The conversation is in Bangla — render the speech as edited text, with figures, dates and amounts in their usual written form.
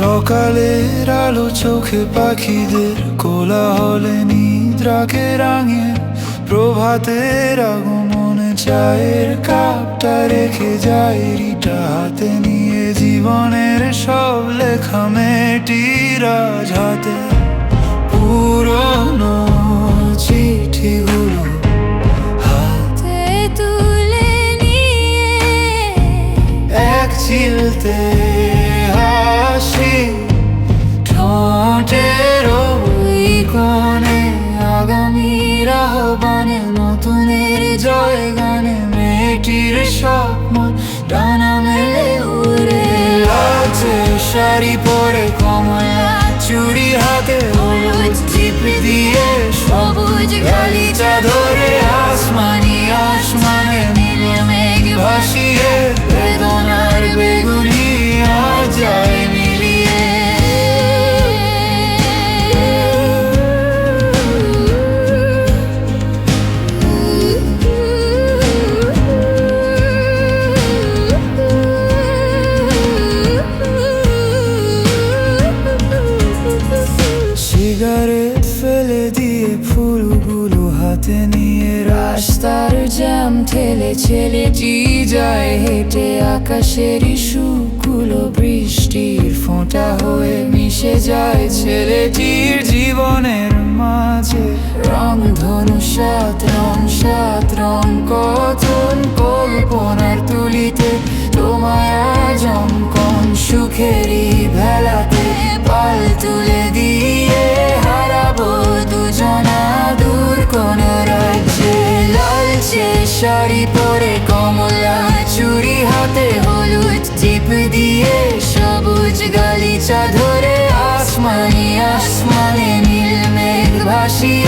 সকালের আলো চোখে পাখিদের কোলাহলে নিদ্রাকে রাঙে, প্রভাতের আগমনে চায়ের কাপটা রেখে যায় রিটা হাতে নিয়ে, জীবনের সব লেখা মেয়েটির আজ হাতে। পুরনো চিঠিগুলো হাতে তুলে নিয়ে এক চিলতে হাসি ঠোঁটের ওই কোণে, আগামীর আহ্বানে নতুনের জয় গানে, মেয়েটির স্বপ্ন ডানা মেলে উড়ে আছে। শাড়ি পরে কমলা চুড়ি হাতে, হলুদ টিপ দিয়ে সবুজ গালিচা ধরে, আসমানি আসমানে নীল মেঘ ভাসিয়ে, বেদনার বেগুনি আজ যায় মিলিয়ে। সিগারেট ফেলে দিয়ে ফুলগুলো হাতে নিয়ে, রাস্তার জ্যাম ঠেলে ছেলেটি যায় হেঁটে, আকাশের সুখগুলো বৃষ্টির ফোঁটা হয়ে মিশে যায় ছেলেটির জীবনের মাঝে। রং ধনু সাত রং কথন কল্পনার তুলিতে, তোমায় আজ অঙ্কন সুখেরই ভেলাতে, পাল তুলে দিয়ে হারাবো দুজনা দূর কোন রাজ্যে। লালচে শাড়ি পরে কমলা চুড়ি হাতে, হলুদ টিপ দিয়ে সবুজ গালিচা ধরে, আসমানি আসমানে নীল মেঘ ভাসিয়ে,